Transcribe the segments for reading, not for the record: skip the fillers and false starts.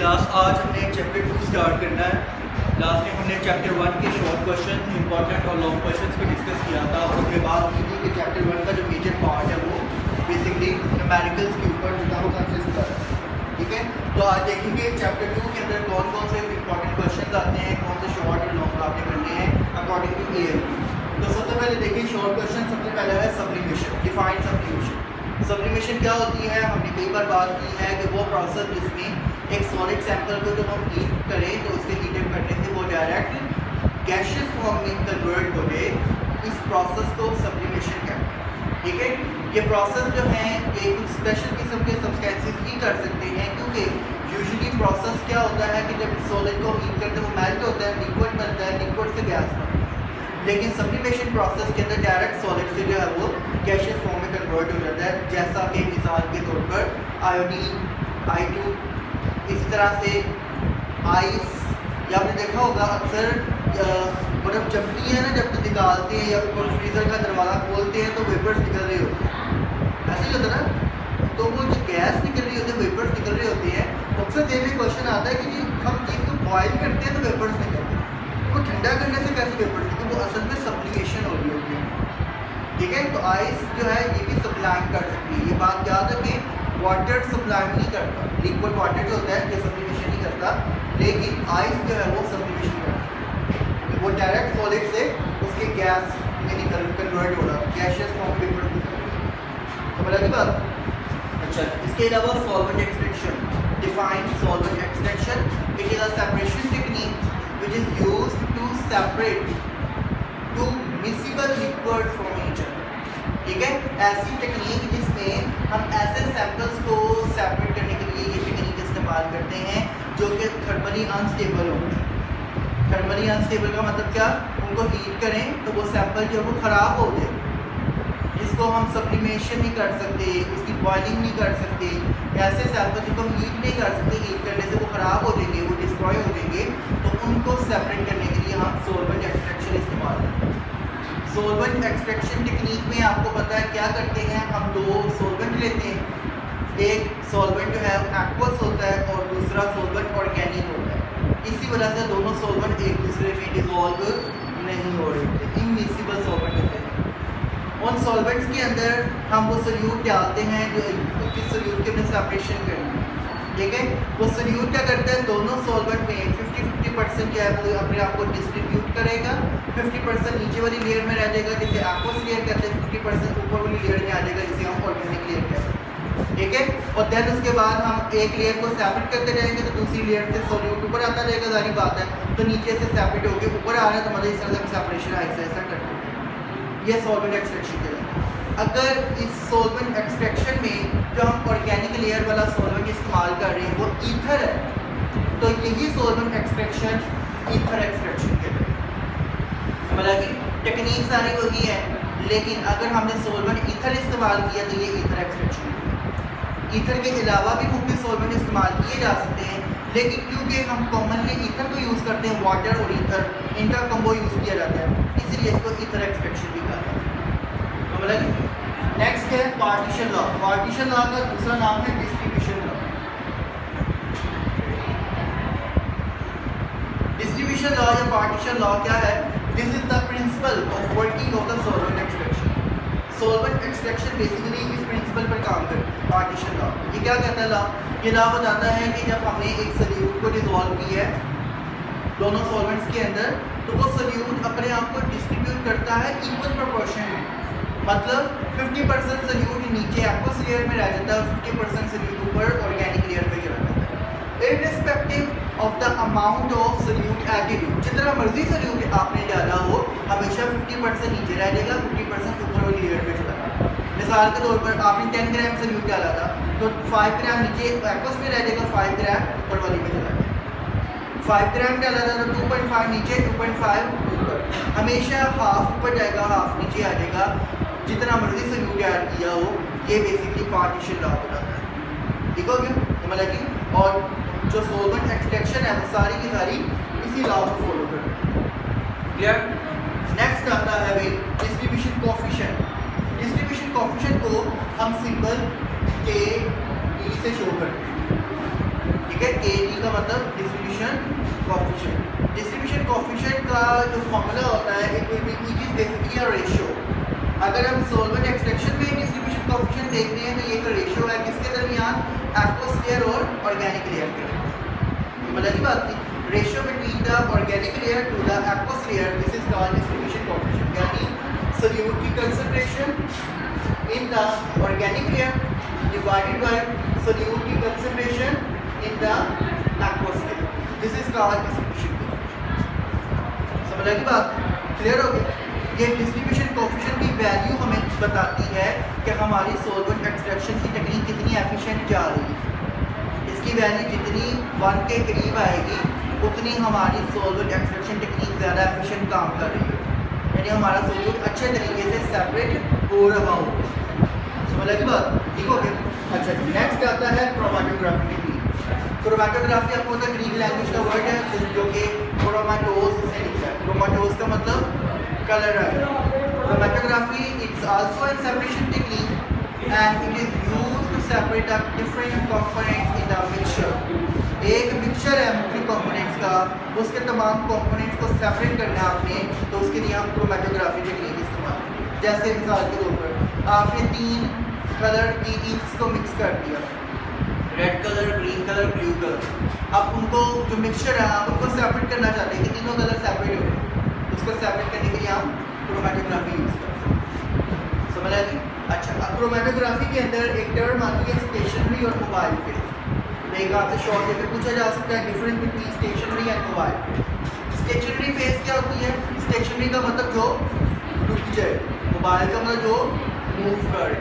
Class आज हमने chapter 2 start करना है। लास्ट में हमने चैप्टर 1 के शॉर्ट क्वेश्चन, इंपॉर्टेंट और लॉन्ग क्वेश्चंस को डिस्कस किया था। और उसके बाद हमने कि चैप्टर 1 का जो मेजर पार्ट है वो बेसिकली न्यूमेरिकल्स के ऊपर जुड़ा हुआ कंसिस्ट कर रहा है। ठीक है, तो आज देखेंगे चैप्टर 2 के अंदर कौन कौन से इंपॉर्टेंट क्वेश्चन आते हैं, कौन से शॉर्ट और लॉन्ग आपने करने हैं अकॉर्डिंग टू ALP। तो सबसे पहले देखिए शॉर्ट क्वेश्चन, सबसे पहला है सब्लिमेशन। Define sublimation. सब्लिमेशन क्या होती है? हमने कई बार बात की है कि वो प्रोसेस जिसमें एक सॉलिड सैंपल को जब हम हीट करें तो उसके हीट करने से वो डायरेक्ट गैसियस फॉर्म में कन्वर्ट हो गए, इस प्रोसेस को सब्लिमेशन कहते हैं। ठीक है, ये प्रोसेस जो है एक स्पेशल किस्म के सब्सटेंसेस ही कर सकते हैं, क्योंकि यूजुअली प्रोसेस क्या होता है कि जब सॉलिड को हीट करते हैं वो मेल्ट होता है, लिक्विड बनता है, लिक्विड से गैस बनता है। लेकिन सब्लिमेशन प्रोसेस के अंदर डायरेक्ट सॉलिड से जो है वो गैसियस फॉर्म में कन्वर्ट हो जाता है, जैसा कि मिसाल के तौर पर आयोडीन, I2, इसी तरह से आइस। या आपने देखा होगा अक्सर बर्फ़ जमती है ना, जब निकालते हैं या फ्रीज़र का दरवाज़ा खोलते हैं तो वेपर्स निकल रहे होते हैं, ऐसे ही होता है ना। तो वो जो गैस निकल रही होती है, वेपर्स निकल रहे होते हैं, अक्सर देर में क्वेश्चन आता है कि जी हम चीज़ को बॉयल करते हैं तो वेपर्स निकलते हैं, वो ठंडा करने से कैसे वेपर्स निकलते हैं? वो असल में सब्लिमेशन हो रही होती है। ठीक है, तो आइस जो है ये भी सब्लाइम कर सकती है। ये बात याद रखें, वाटर सब्लाइम नहीं करता, लिक्विड वाटर जो होता है ये सब्लिमेशन नहीं करता, लेकिन आइस जो है वो सब्लिमेशन करता है। वो डायरेक्ट सॉलिड से उसके गैस में निकल कन्वर्ट हो रहा है, गैसियस फॉर्म में समझ आती बात। अच्छा, इसके अलावा solvent extraction. Define solvent extraction. It is a separation technique which is used to separate two miscible liquid from each other. ठीक है, ऐसी टेक्निक जिसमें हम ऐसे सैंपल्स को सेपरेट करने के लिए ये टेक्निक इस्तेमाल करते हैं जो कि थर्मली अनस्टेबल हो। थर्मली अनस्टेबल का मतलब क्या? उनको हीट करें तो वो सैंपल जो है वो ख़राब हो जाए, जिसको हम सब्लिमेशन नहीं कर सकते, उसकी बॉइलिंग नहीं कर सकते। ऐसे सैंपल जिनको हम हीट नहीं कर सकते, हीट करने से वो ख़राब हो जाएंगे, वो डिस्ट्रॉय हो जाएंगे, तो उनको सेपरेट करने के लिए हम सॉल्वेंट एक्सट्रैक्शन इस्तेमाल करते हैं। सॉल्वेंट एक्सट्रैक्शन टेक्निक में आपको पता है क्या करते हैं, हम दो सॉल्वेंट लेते हैं, एक सॉल्वेंट जो है एक्वस होता है और दूसरा सॉल्वेंट ऑर्गेनिक होता है। इसी वजह से दोनों सॉल्वेंट एक दूसरे में डिसॉल्व नहीं हो रहे होते, इनमिसिबल सॉल्वेंट होते हैं। उन सॉल्वेंट्स के अंदर हम वो सोल्यूट डालते हैं जो किस सोल्यूट के अंदर सेपरेशन करना है। ठीक है, वो सोल्यूट क्या करता है, दोनों सॉल्वेंट में 50-50% जो है वो अपने आप को डिस्ट्रीब्यूट करेगा। 50% नीचे वाली लेयर में रह जाएगा जिसे एक्वस लेयर कहते हैं, 50% ऊपर वाली लेयर में आ जाएगा जिसे हम ऑर्गेनिक लेयर कहते हैं। ठीक है, और देन उसके बाद हम एक लेयर को सेपरेट करते जाएंगे तो दूसरी लेयर से सॉल्यूट ऊपर आता जाएगा, जारी बात है। तो नीचे से सेपरेट होकर ऊपर आ रहा है तो मतलब इस तरह से सेपरेशन ऐसा करते हैं। ये सॉल्वेंट एक्सट्रैक्शन के लिए। अगर इस सॉल्वेंट एक्सट्रैक्शन में जो हम ऑर्गेनिक लेयर वाला सॉल्वेंट इस्तेमाल कर रहे हैं वो ईथर है, तो यही सॉल्वेंट एक्सट्रैक्शन ईथर एक्सट्रैक्शन के लिए। समझ आ गई? टेक्निक सारी वही है, लेकिन अगर हमने सॉल्वेंट ईथर इस्तेमाल किया तो ये ईथर एक्सट्रैक्शन। ईथर के अलावा भी मुख्तलिफ सॉल्वेंट इस्तेमाल किए जा सकते हैं, लेकिन क्योंकि हम कॉमनली ईथर को यूज़ करते हैं, वाटर और ईथर इनका कॉम्बो यूज़ किया जाता है, इसलिए इसको ईथर एक्सट्रैक्शन भी कहा जाता है। नेक्स्ट है पार्टीशन लॉ। पार्टीशन लॉ का दूसरा नाम है डिस्ट्रीब्यूशन लॉ। डिस्ट्रीब्यूशन लॉ या पार्टीशन लॉ क्या है? This is the principle of working of the solvent extraction. Solvent extraction basically इस प्रिंसिपल पर काम करता है। पार्टीशन लॉ ये क्या कहता है? लॉ ये लॉ बताता है कि जब हमने एक सोल्यूट को डिसॉल्व किया है दोनों सॉल्वेंट्स के अंदर, तो वो सोल्यूट अपने आप को डिस्ट्रीब्यूट करता है इक्वल प्रोपोर्शन में। मतलब 50% सोल्यूट नीचे एक्वस लेयर में रह जाता है और 50% सोल्यूट ऊपर ऑर्गेनिक लेयर पे चला जाता है। Irrespective of the amount of solute added, जितना मर्जी सोल्यूट आपने डाला हो हमेशा 50% नीचे रह जाएगा, 50% ऊपर वाली लेयर पे चला जाएगा। मिसाल के तौर पर आपने 10 ग्राम सोल्यूट डाला था तो 5 ग्राम नीचे एक्वस में रह जाएगा, 5 ग्राम ऊपर वाली में चला जाएगा। 5 ग्राम डाला था तो 2.5 नीचे, 2.5 ऊपर, हमेशा हाफ ऊपर जाएगा, हाफ नीचे आ जाएगा, जितना मर्जी सोल्यूट ऐड किया हो। ये बेसिकली पार्टीशन लॉ बताता है। ठीक हो गया? समझ आ गई? और जो सॉल्वेंट एक्सट्रैक्शन है वो सारी की सारी इसी लॉ को फॉलो करती है। क्लियर? नेक्स्ट आता है भाई डिस्ट्रीब्यूशन कोएफिशिएंट। डिस्ट्रीब्यूशन कोएफिशिएंट को हम सिंबल के ई से शो करते हैं। ठीक है, के ई का मतलब डिस्ट्रीब्यूशन कोएफिशिएंट। डिस्ट्रीब्यूशन कोएफिशिएंट का जो फॉर्मूला होता है it will be basically a ratio. अगर हम सॉल्वेंट एक्सट्रैक्शन में डिस्ट्रीब्यूशन कोएफिशिएंट देखते हैं तो ये एक रेशियो है किसके दरमियान, एक्वस लेयर और ऑर्गेनिक लेयर के। मतलब की बात थी, ratio between the organic layer to the aqueous layer, this is called distribution coefficient. यानी सोल्यूट की concentration in the organic layer divided by solute की concentration in the aqueous layer. This is called distribution coefficient. समझ आ गई बात? Clear हो गई? ये distribution coefficient की वैल्यू हमें बताती है कि हमारी सॉल्वेंट एक्सट्रैक्शन की टेक्निक कितनी एफिशिएंट जा रही है। इसकी वैल्यू जितनी 1 के करीब आएगी उतनी हमारी सॉल्वेंट एक्सट्रैक्शन टेक्निक ज़्यादा एफिशिएंट काम कर रही है, यानी हमारा सोल्यूट अच्छे तरीके से सेपरेट हो रहा हो। समझ की बात? ठीक हो गया? अच्छा, नेक्स्ट आता है क्रोमैटोग्राफी टेक्निक। क्रोमैटोग्राफी आपको पता है ग्रीक लैंग्वेज का वर्ड है जो कि क्रोमैटोस से लिखा है। क्रोमैटोस का मतलब कलर है। Chromatography it's also an separation technique and it is used to separate the different components in the mixture. एक मिक्सचर है मुख्तलिफ कंपोनेंट्स का, उसके तमाम कंपोनेंट्स को सेपरेट करना है आपने, तो उसके लिए हम क्रोमैटोग्राफी टेक्निक इस्तेमाल करें। जैसे मिसाल के तौर पर आपने 3 कलर की इंक्स को मिक्स कर दिया, red colour, green colour, blue colour. अब उनको जो मिक्सचर है आप उनको सेपरेट करना चाहते हैं कि तीनों कलर सेपरेट हो गए, उसको सेपरेट करने के लिए हम क्रोमैटोग्राफी यूज़ करते हैं। समझ आ गई? अच्छा, अब क्रोमैटोग्राफी के अंदर एक टर्म आती है स्टेशनरी और मोबाइल फेज। एक आपसे शॉर्ट में पूछा जा सकता है difference between stationary and mobile phase. Stationary phase क्या होती है? स्टेशनरी का मतलब जो रुक जाए, मोबाइल का मतलब जो मूव करे।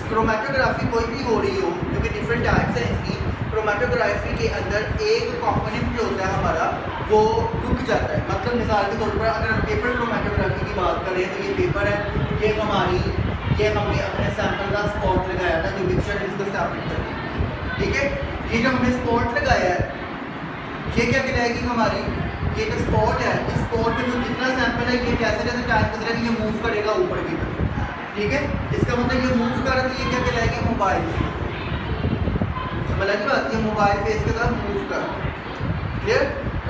क्रोमैटोग्राफी कोई भी हो रही हो, क्योंकि डिफरेंट टाइप्स हैं इसकी। क्रोमैटोग्राफी के अंदर एक कंपोनेंट जो होता है हमारा वो रुक जाता है। मतलब मिसाल के तौर पर अगर हम पेपर क्रोमैटोग्राफी की बात करें तो ये पेपर है, ये हमने अपने सैंपल का स्पॉट लगाया था जो मिक्सचर है इसको सेपरेट करके। ठीक है, ये जो हमने स्पॉट लगाया है ये क्या कहलाएगी हमारी, ये जो स्पॉट है इस स्पॉट में जो जितना सैंपल है ये जैसे जैसे टाइम गुजरेगा ये मूव करेगा ऊपर की तरफ। ठीक है, इसका मतलब ये मूव कर रहा है, ये क्या कहलाएगी, मोबाइल फेज। समझ आ गई बात? ये मोबाइल फेज के साथ मूव कर। क्लियर?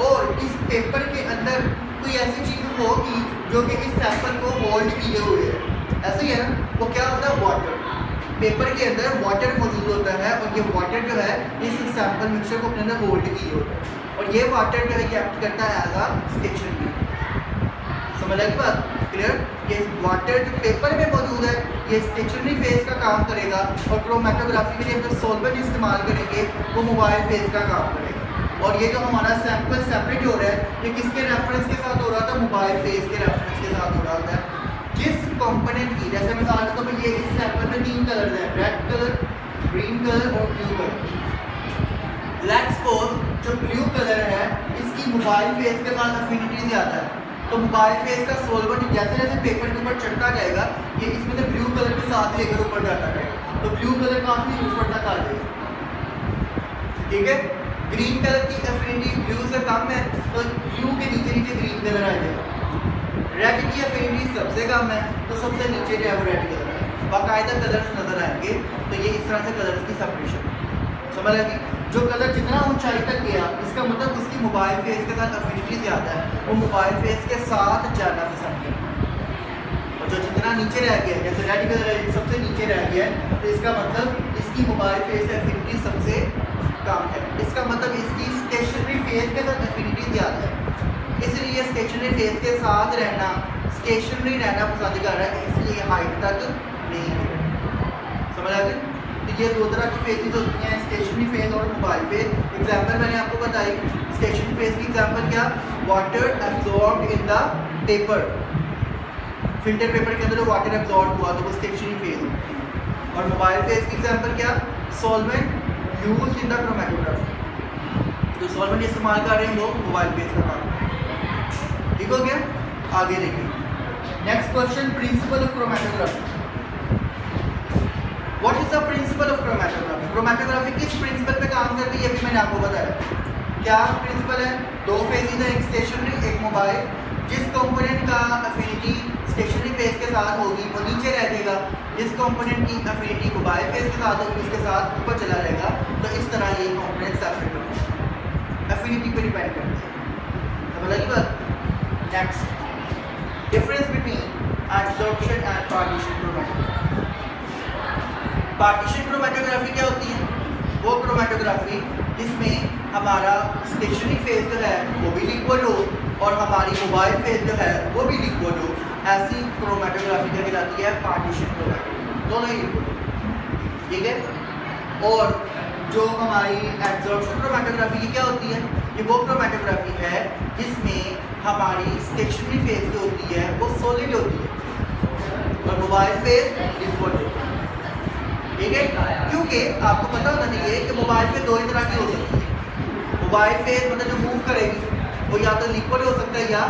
और इस पेपर के अंदर कोई ऐसी चीज़ होगी जो कि इस सैंपल को होल्ड किए हुए है, ऐसे ही है ना? वो क्या होता है, वाटर। पेपर के अंदर वाटर मौजूद होता है और ये वाटर जो है इस सैंपल मिक्सचर को अपने अंदर होल्ड किए होता है, और ये वाटर जो है ये एक्ट करता है एज अ स्टेशनरी। समझ आ गई बात? क्लियर? ये वाटर जो पेपर में मौजूद है ये स्टेशनरी फेज का काम करेगा, और क्रोमैटोग्राफी के लिए जो सॉल्वेंट इस्तेमाल करेंगे वो मोबाइल फेज का काम करेगा। और ये जो हमारा सैंपल सेपरेट हो रहा है ये किसके रेफरेंस के साथ हो रहा था, मोबाइल फेज के रेफरेंस के साथ हो रहा था। जिस कंपोनेंट की, जैसे मिसाल के तौर पर ये इस सैंपल में 3 कलर हैं, रेड कलर, ग्रीन कलर और ब्लू कलर। लेट्स सपोज जो ब्लू कलर है इसकी मोबाइल फेज के साथ अफिनिटी ज़्यादा है, तो मोबाइल फेज का सॉल्वेंट जैसे जैसे पेपर के ऊपर चढ़ता जाएगा ये इसमें से ब्लू कलर के साथ लेकर ऊपर जाता है, तो ब्लू कलर काफ़ी ऊपर तक आ जाएगा। ठीक है, ग्रीन कलर की अफिनिटी ब्लू से कम है तो ब्लू के नीचे नीचे ग्रीन कलर आ जाएगा। रेड की अफिनिटी सबसे कम है तो सबसे नीचे जो है वो रेड कलर है। बाकायदा कलर्स नजर आएंगे, तो ये इस तरह से कलर्स की सेपरेशन। समझ आएगी? जो कलर जितना ऊंचाई तक गया इसका मतलब उसकी मोबाइल फेज के साथ अफिनिटी ज़्यादा है, वो मोबाइल फेज के साथ जाना पसंद करता है। और जो जितना नीचे रह गया, जैसे रेड कलर सबसे नीचे रह गया है तो इसका मतलब इसकी मोबाइल फेज से अफिनिटी सबसे कम है, इसका मतलब इसकी स्टेशनरी फेज के साथ अफिनिटी ज़्यादा है, इसलिए स्टेशनरी फेज के साथ रहना, स्टेशनरी रहना पसंद कर रहा है, इसलिए हाइट तक नहीं है। समझ आ गई? तो ये दो तरह की फेजेस होती हैं, स्टेशनरी फेज और मोबाइल फेज। एग्जाम्पल मैंने आपको बताई, स्टेशनरी फेज की एग्जाम्पल क्या, water absorbed in the paper, filter paper के अंदर वाटर एब्जॉर्ब हुआ तो वो स्टेशनरी फेज होती है। और मोबाइल फेज की एग्जाम्पल क्या, solvent use in the chromatography, जो सॉल्वेंट इस्तेमाल कर रहे हैं वो मोबाइल फेज का काम। ठीक हो गया? आगे देखिए next question, principle of chromatography. What is the principle of chromatography? Chromatography किस प्रिंसिपल पे काम करती है, अभी मैंने आपको बताया। क्या प्रिंसिपल है? 2 फेजेस है, एक स्टेशनरी एक मोबाइल। जिस कंपोनेंट का अफिनिटी स्टेशनरी फेज के साथ होगी वो नीचे रह जाएगा, जिस कंपोनेंट की अफिनिटी मोबाइल फेज के साथ होगी उसके साथ ऊपर चला जाएगा। तो इस तरह ये कंपोनेंट सेपरेट होगा। Next, difference between absorption and partition chromatography. Partition chromatography क्या होती है? वो क्रोमैटोग्राफी जिसमें हमारा स्टेशनरी फेज जो है वो भी लिक्विड हो और हमारी मोबाइल फेज जो है वो भी लिक्विड हो, ऐसी क्रोमैटोग्राफी क्या कहलाती है? पार्टीशन क्रोमैटोग्राफी, दोनों ही लिक्विड, ठीक है। और जो हमारी एब्जॉर्प्शन क्रोमैटोग्राफी की क्या होती है? ये वो क्रोमैटोग्राफी है जिसमें हमारी स्टेशनरी फेज जो होती है वो सॉलिड होती है और मोबाइल फेज लिक्विड होती है, ठीक है। क्योंकि आपको पता होना चाहिए कि मोबाइल फेज दो ही तरह की हो सकती है। मोबाइल फेज मतलब जो मूव करेगी वो या तो लिक्विड हो सकता है या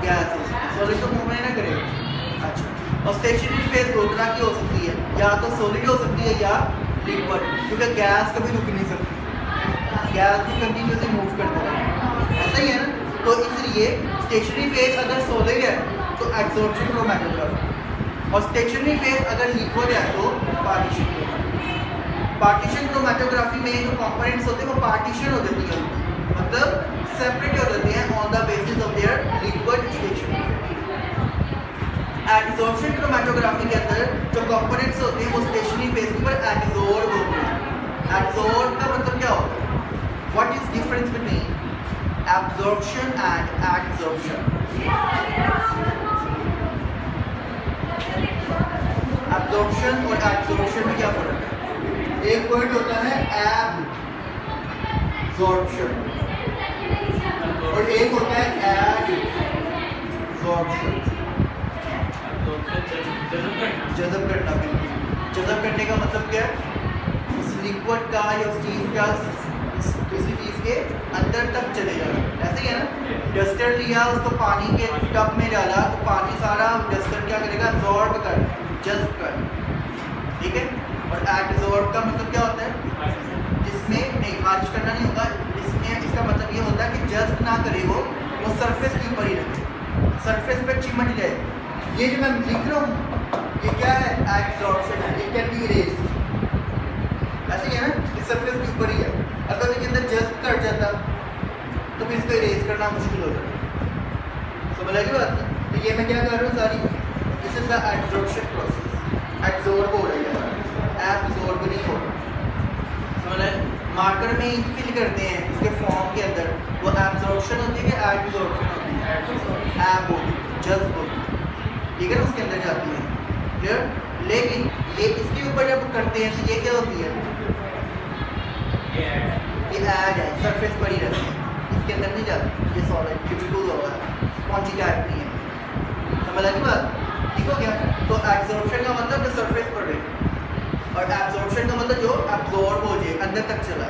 गैस हो सकता है, सॉलिड तो मूव नहीं ना करेगी। अच्छा, और स्टेशनरी फेज दो तरह की हो सकती है, या तो सॉलिड हो सकती है या लिक्विड, क्योंकि गैस कभी रुक नहीं सकती, गैस भी कंटिन्यूसली मूव करता है, ऐसा ही है ना। तो इसलिए स्टेशनरी फेज अगर सॉलिड है तो एब्जॉर्प्शन क्रोमैटोग्राफी, और स्टेशनरी फेज अगर लिक्विड है तो पार्टीशन क्रोमैटोग्राफी। पार्टीशन क्रोमैटोग्राफी में जो कंपोनेंट्स होते हैं वो पार्टीशन हो जाती है, मतलब सेपरेट हो जाते हैं on the basis of their liquid stationary. Absorption chromatography के अंदर जो कंपोनेंट्स होते हैं वो स्टेशनरी फेज के ऊपर एब्जॉर्ब होते हैं। एब्जॉर्ब का मतलब क्या होता है? What is difference between absorption and adsorption? Absorption और एडसॉर्प्शन में क्या फर्क है? एक वर्ड होता है एब्जॉर्प्शन और एक होता है एडसॉर्प्शन। जज़ब करना, बिल्कुल जज़ब करने का मतलब क्या है? उस लिक्विड का या उस चीज़ का किसी चीज़ के अंदर तक चले जाना, ऐसे ही है ना। डस्टर लिया, उसको पानी के टब में डाला तो पानी सारा डस्टर क्या करेगा? एब्जॉर्ब कर, जज़ब कर, ठीक है। और एडसॉर्ब का मतलब क्या होता है? जिसमें नहीं खारिज करना नहीं होगा, इसमें इसका मतलब ये होता है कि जज़ब ना करे वो सरफेस के ऊपर ही रखे, सरफेस पे चिमट जाए। ये जो मैं लिख रहा हूँ ये क्या है? एब्जॉर्प्शन है, इट कैन बी इरेज्ड, ऐसे ही है ना, इस सरफेस के ऊपर ही है। अगर इसके अंदर जस्ट कट जाता तो फिर इसको इरेज करना मुश्किल हो जाता, समझ लगी बात? तो ये मैं क्या कर रहा हूँ सारी, this is the absorption process, absorb हो रही है, एब्जॉर्ब नहीं हो रहा, समझ लगे? मार्कर में इंक फिल करते हैं इसके फॉर्म के अंदर, वो एब्जॉर्प्शन होती है कि एब्जॉर्प्शन होती है? एब होती है, जस्ट होती है, ठीक है ना, उसके अंदर जाती है, क्लियर। लेकिन ये इसके ऊपर जब करते हैं तो ये क्या होती है? ये ऐड है, सरफेस पर ही रहती है, इसके अंदर नहीं जाती, ये सॉलिड बिल्कुल होगा, स्पॉन्जी टाइप नहीं है, समझ लगी बात? ठीक हो गया। तो एब्जॉर्प्शन का मतलब जो सरफेस पर रहे और एब्जॉर्प्शन का मतलब जो एब्जॉर्ब हो जाए, अंदर तक चला,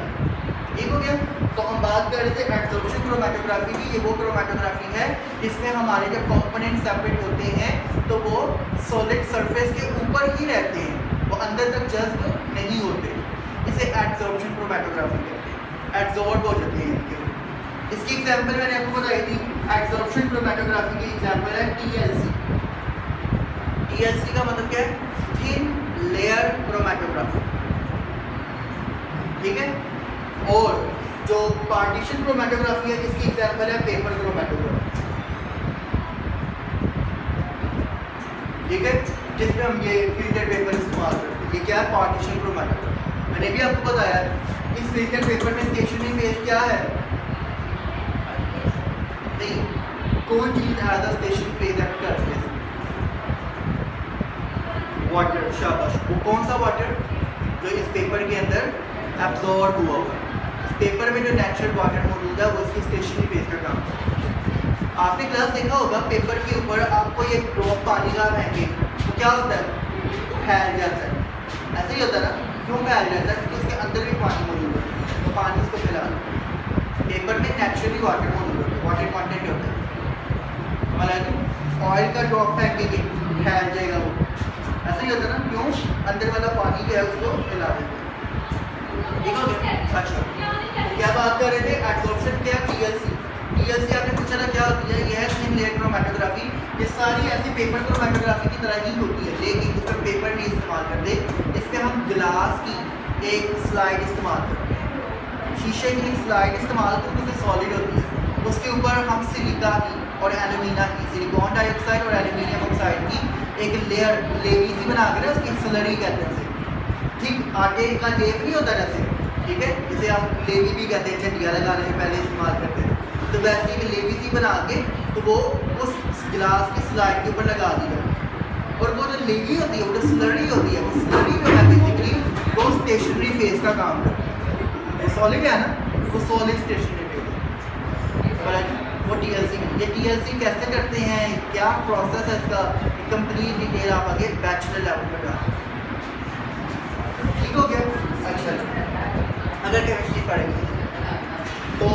ठीक हो गया। तो हम बात कर रहे थे एब्जॉर्प्शन क्रोमैटोग्राफी की। ये वो क्रोमैटोग्राफी है जिसमें हमारे जब कंपोनेंट सेपरेट होते हैं तो वो सॉलिड सरफेस के ऊपर ही रहते हैं, वो अंदर तक जज्ब नहीं होते, इसे एब्जॉर्प्शन क्रोमैटोग्राफी कहते हैं, एब्जॉर्ब हो जाते हैं इनके। इसकी एग्जांपल मैंने आपको बताई थी, एब्जॉर्प्शन क्रोमैटोग्राफी की एग्जांपल है TLC। TLC का मतलब क्या है? थिन लेयर क्रोमैटोग्राफी, ठीक है। और जो पार्टीशन क्रोमैटोग्राफी है इसकी एग्जांपल है पेपर क्रोमैटोग्राफी, ठीक है, जिसमें हम ये फिल्टर पेपर इस्तेमाल करते हैं। ये क्या है? Partition chromatography. मैंने भी आपको बताया इस फिल्टर पेपर में स्टेशनरी फेज क्या है? नहीं, कौन चीज as a stationary phase act करती है? वाटर, शाबाश। वो कौन सा वाटर? जो इस पेपर के अंदर एब्जॉर्ब हुआ होगा। इस पेपर में जो नेचुरल वाटर मौजूद है वो इसकी स्टेशनरी फेज का काम है। आपने क्लास देखा होगा, पेपर के ऊपर आपको ये ड्रॉप पानी का फेंके तो क्या होता है? फैल जाता है, ऐसे ही होता है ना। क्यों फैल जाता है? क्योंकि उसके अंदर भी पानी मौजूद होता है, तो पानी उसको फैला देता है। पेपर में नेचुरली वाटर मौजूद होता है, वाटर कॉन्टेंट होता है, मतलब ऑयल का ड्रॉप फेंकेंगे फैल जाएगा वो, ऐसा ही होता है ना। क्यों? अंदर वाला पानी जो है उसको फैला देता है, ठीक हो गया। अच्छा, क्या बात कर रहे थे? एब्जॉर्प्शन क्या? TLC आपने पूछा था क्या होती है? यह है थिन लेयर क्रोमैटोग्राफी। ये सारी ऐसी पेपर क्रोमैटोग्राफी की तरह ही होती है, लेकिन इसमें पेपर नहीं इस्तेमाल करते, इसमें हम ग्लास की एक स्लाइड इस्तेमाल करते हैं, शीशे की स्लाइड इस्तेमाल करते हैं, क्योंकि सॉलिड होती है, उसके ऊपर हम सिलिका की और एल्यूमिना की, सिलिकॉन डाइऑक्साइड और एल्यूमिनियम ऑक्साइड की एक लेयर लेवी बना के ना उसकी स्लरी कहते हैं उसे, ठीक आटे का लेप नहीं होता जैसे, ठीक है, जिसे हम लेवी भी कहते हैं, झंडियाँ लगाने में पहले इस्तेमाल करते थे, तो वैसे एक लेवी सी बना के तो वो उस गिलास की स्लाइड के ऊपर लगा दी जाती है। और वो जो लेवी होती है, वो जो स्लरी होती है, वो स्लरी जो है बेसिकली वो स्टेशनरी फेज का काम करती है। सॉलिड है ना, वो सॉलिड स्टेशनरी फेज। वो TLC, ये TLC कैसे करते हैं, क्या प्रोसेस है इसका, कंप्लीट डिटेल आप आगे बैचलर लेवल पर डालें। ठीक हो गया। अच्छा, अगर केमिस्ट्री पढ़ेंगे तो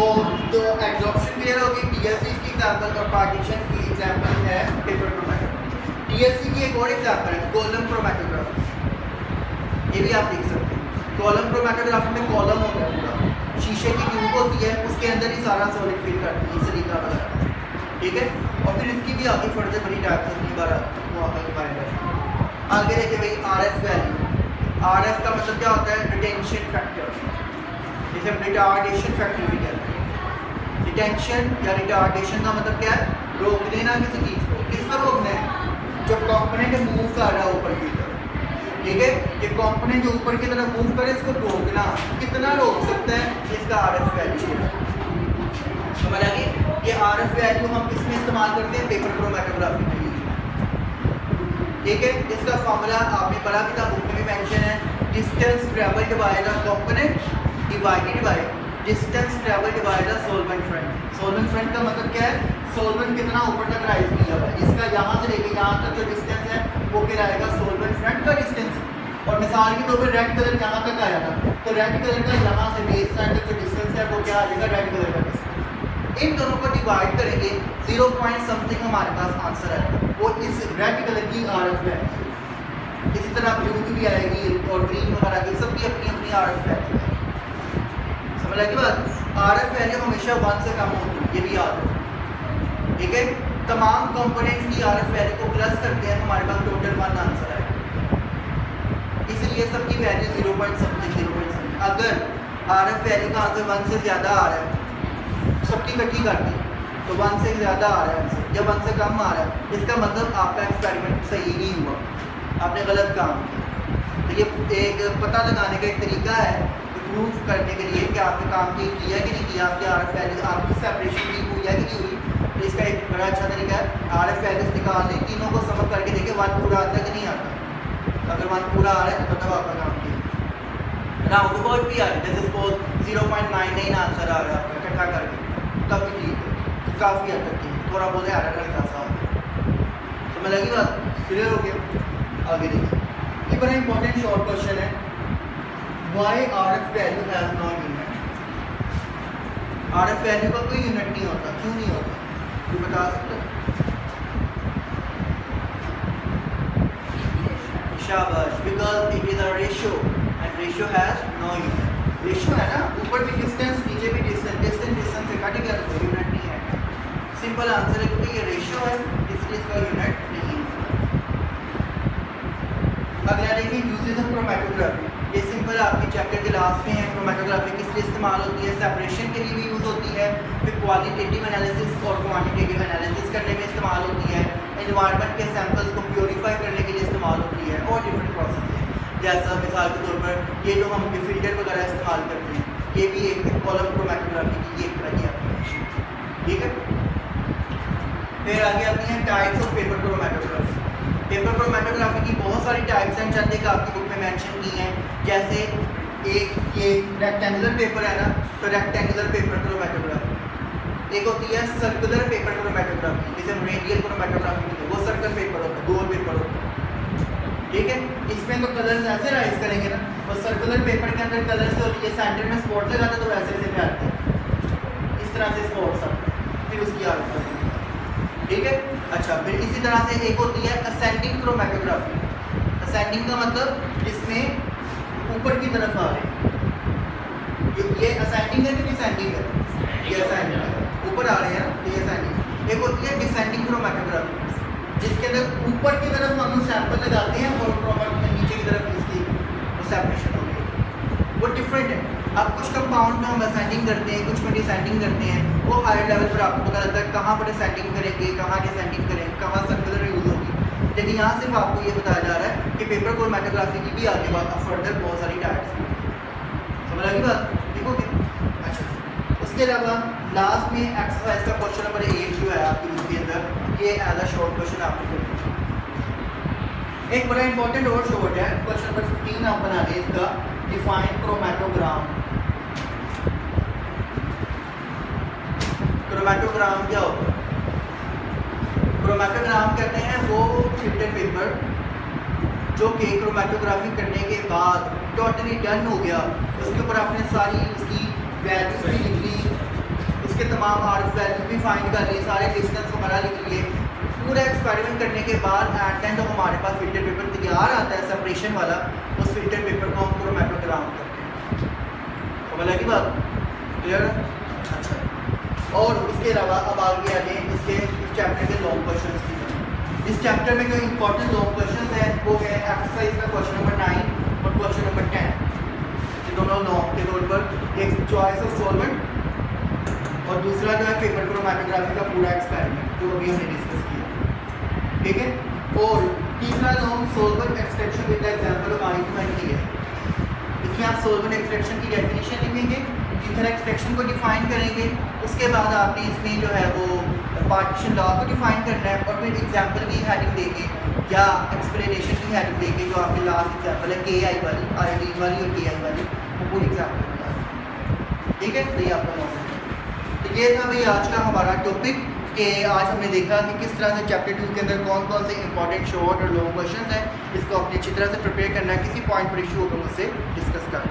एब्जॉर्प्शन क्लियर होगी, TLC की एग्जांपल और पार्टीशन की एग्जांपल है पेपर क्रोमैटोग्राफी। TLC की एक और एग्जांपल है कॉलम क्रोमैटोग्राफी, ये भी आप देख सकते हैं। कॉलम क्रोमैटोग्राफी में कॉलम होता है पूरा, शीशे की ट्यूब होती है, उसके अंदर ही सारा सॉलिड फिल करती है सिलिका वगैरह, ठीक है। और फिर इसकी भी आगे फर्दर बड़ी टाइप्स होती है, वो आगे बारे आगे देखिए भाई RF वैल्यू। RF का मतलब क्या होता है, रिटेंशन फैक्टर, जिसे हम रिटार्डेशन फैक्टर भी कहते हैं। रिटेंशन या रिटार्डेशन का मतलब क्या है, रोक देना किसी चीज़ को, किसका रोकना है, जो कंपोनेंट मूव कर रहा है ऊपर की तरफ, ठीक है, ये कंपोनेंट जो ऊपर की तरफ मूव करे इसको रोकना, कितना रोक सकता है, इसका RF वैल्यू है। समझ आ गई, ये RF वैल्यू हम किसमें इस्तेमाल करते हैं, पेपर क्रोमैटोग्राफी के लिए, ठीक है। इसका फॉर्मूला आपने पढ़ा भी था, बुक में भी मेंशन है, distance travelled by the component divided by distance travelled by the solvent front. Solvent front का मतलब क्या है, सॉल्वेंट कितना ऊपर तक राइज किया हुआ है, इसका यहाँ से लेके यहाँ तक जो डिस्टेंस है वो कहलाएगा सॉल्वेंट फ्रंट का डिस्टेंस। और मिसाल के तौर पर रेड कलर यहाँ तक आया था, तो रेड कलर का यहाँ से बेस साइड तक जो डिस्टेंस है वो क्या आ जाएगा, रेड कलर का डिस्टेंस। इन दोनों को डिवाइड करेंगे 0 पॉइंट समथिंग हमारे पास आंसर आएगा, वो इस रेड कलर की RF है। इसी तरह ब्लू की भी आएगी और ग्रीन वगैरह की, सबकी अपनी अपनी RF है। समझ लगी बात, RF वैल्यू हमेशा 1 से कम होती है, ये भी याद रखो, ठीक है। तमाम कंपोनेंट्स की RF वैल्यू को प्लस करते हैं, हमारे पास टोटल 1 आंसर आएगा, इसलिए सबकी वैल्यू 0 पॉइंट समथिंग। अगर RF वैल्यू का आंसर 1 से ज़्यादा आ रहा है, सबकी इकट्ठी कर दी तो 1 से ज़्यादा आ रहा है आंसर, जब 1 से कम आ रहा है इसका मतलब आपका एक्सपेरिमेंट सही नहीं हुआ, आपने गलत काम किया। तो ये एक पता लगाने का एक तरीका है, प्रूफ करने के लिए कि आपने काम किया कि नहीं किया, आपकी RF वैल्यू, आपकी सेपरेशन ठीक हुई है कि नहीं हुई। तो इसका एक बड़ा अच्छा तरीका है, RF वैल्यूज निकाल लें, तीनों को समझ करके देखें 1 पूरा आता है कि नहीं आता। अगर 1 पूरा आ रहा है तो मतलब आपका काम किया। राउंड अबाउट भी आ रहा है, जैसे सपोज 0.99 आंसर आ रहा है आपका इकट्ठा करके, तब भी ठीक है, काफ़ी हद तक ठीक है, थोड़ा बहुत आ रहा है हल्का सा। तो मैं लगी बात, क्लियर हो गया। आगे देखिए, ये बड़ा इंपॉर्टेंट शॉर्ट क्वेश्चन है, Why RF value has no unit? RF value का कोई यूनिट नहीं होता, क्यों नहीं होता, कोई बता सकते हो? शाबाश, because it is a ratio and ratio has no unit. Ratio है ना, ऊपर भी डिस्टेंस नीचे भी डिस्टेंस, डिस्टेंस से कटेगा तो कोई यूनिट नहीं है। सिंपल आंसर है क्योंकि ये रेशियो है, इसलिए इसका यूनिट नहीं है। अगला देखिए यूजेस ऑफ क्रोमैटोग्राफी, ये सिंपल आपके चैप्टर के लास्ट में है। क्रोमैटोग्राफी किस लिए इस्तेमाल होती है, सेपरेशन के लिए भी यूज़ होती है, फिर क्वालिटेटिव एनालिसिस और क्वांटिटेटिव एनालिसिस करने में इस्तेमाल होती है, एनवायरनमेंट के सैंपल्स को प्योरीफाई करने के लिए इस्तेमाल होती है, और डिफरेंट प्रोसेस है। जैसा मिसाल के तौर पर ये जो हम फिल्टर वगैरह इस्तेमाल करते हैं, ये भी एक कॉलम क्रोमैटोग्राफी की एक तरह की एप्लीकेशन, ठीक है। फिर आगे आती हैं types of paper chromatography. Paper chromatography की बहुत सारी टाइप्स हैं, चंद एक आपकी बुक में मेंशन की हैं। जैसे एक ये रेक्टेंगुलर पेपर है ना, तो रेक्टेंगुलर पेपर क्रोमैटोग्राफी। एक होती है सर्कुलर पेपर क्रोमैटोग्राफी, जिसे हम रेडियल क्रोमैटोग्राफी कहते हैं, वो सर्कल पेपर होता है, गोल पेपर होता है, ठीक है। इसमें तो कलर्स ऐसे राइज करेंगे ना, और सर्कुलर पेपर के अंदर कलर्स होती है, सेंटर में स्पॉट लगाते तो वैसे ऐसे आते हैं, इस तरह से स्पॉट्स आते हैं, फिर उसकी आदत होती है, ठीक है। अच्छा, फिर इसी तरह से एक होती है असेंडिंग क्रोमैटोग्राफी। असेंडिंग का मतलब जिसमें ऊपर की तरफ आ रहे हैं, ये असेंडिंग है कि डिसेंडिंग है, ये असेंडिंग है, ऊपर आ रहे हैं ना, ये असेंडिंग। एक होती है डिसेंडिंग क्रोमैटोग्राफी, जिसके अंदर ऊपर की तरफ हम सैंपल लगाते हैं और नीचे की तरफ इसकी वो सेपरेशन होती है, वो डिफरेंट है। अब कुछ कंपाउंड में हम असेंडिंग करते हैं, कुछ में डिसेंडिंग करते हैं। वो हायर लेवल पर आपको पता लगता है कहाँ पर असेंडिंग करेंगे, कहाँ डिसेंडिंग करेंगे, कहाँ सर्कुलर यूज होगी। लेकिन यहाँ सिर्फ आपको ये बताया जा रहा है कि पेपर क्रोमैटोग्राफी की भी आगे बात फर्दर बहुत सारी टाइप्स समझ आ गई बात, ठीक होगी। अच्छा, उसके अलावा लास्ट में एक्सरसाइज का क्वेश्चन नंबर 8 जो है आपकी बुक के अंदर, ये एज अ शॉर्ट क्वेश्चन आपको एक बड़ा इंपॉर्टेंट और शॉर्ट है क्वेश्चन नंबर 15 आप बना दें इसका, डिफाइन क्रोमैटोग्राम। क्रोमैटोग्राम क्या होता है? क्रोमैटोग्राम कहते हैं वो फिल्टर पेपर जो कि क्रोमैटोग्राफी करने के बाद टोटली डन हो गया, उसके ऊपर आपने सारी उसकी वैल्यूज भी लिख ली, उसके तमाम आरएफ वैल्यूज भी फाइंड कर लिए, सारे डिस्टेंस वगैरह लिख लिए, पूरा एक्सपेरिमेंट करने के बाद एट एंड हमारे पास फिल्टर पेपर तैयार आता है सेपरेशन वाला, उस फिल्टर पेपर को हम क्रोमैटोग्राम करते हैं। समझ लगी बात, क्लियर? अच्छा, और उसके अलावा अब आगे आ जाए इसके इस चैप्टर के लॉन्ग क्वेश्चन की। इस चैप्टर में जो इंपॉर्टेंट लॉन्ग क्वेश्चन है वो है एक्सरसाइज का क्वेश्चन नंबर 9 और क्वेश्चन नंबर 10, ये दोनों लॉन्ग के तौर पर, एक चॉइस ऑफ सॉल्वेंट और दूसरा जो है पेपर क्रोमैटोग्राफी का पूरा एक्सपेरिमेंट जो अभी हमने डिस्कस किया, ठीक है। और तीसरा long solvent extraction with example of argument है, इसमें आप सॉल्वेंट एक्सट्रैक्शन की डेफिनेशन लिखेंगे, ईथर एक्सट्रैक्शन को डिफाइन करेंगे, उसके बाद आपने इसमें जो है वो पार्टीशन लॉ को डिफाइन करना है, और फिर एग्जांपल की हेडिंग देके या एक्सप्लेनेशन की हेडिंग देके जो आपकी लास्ट एग्जांपल है KI वाली, आयोडीन वाली और KI वाली, वो पूरी एग्जांपल बता दें, ठीक है। तो ये आपका नॉलेज है। तो ये था भाई आज का हमारा टॉपिक कि आज हमने देखा कि किस तरह से चैप्टर 2 के अंदर कौन कौन से इंपॉर्टेंट शॉर्ट और लॉन्ग क्वेश्चन हैं, इसको अपनी अच्छी तरह से प्रिपेयर करना है, किसी पॉइंट पर इशू होकर मुझसे डिस्कस करना है।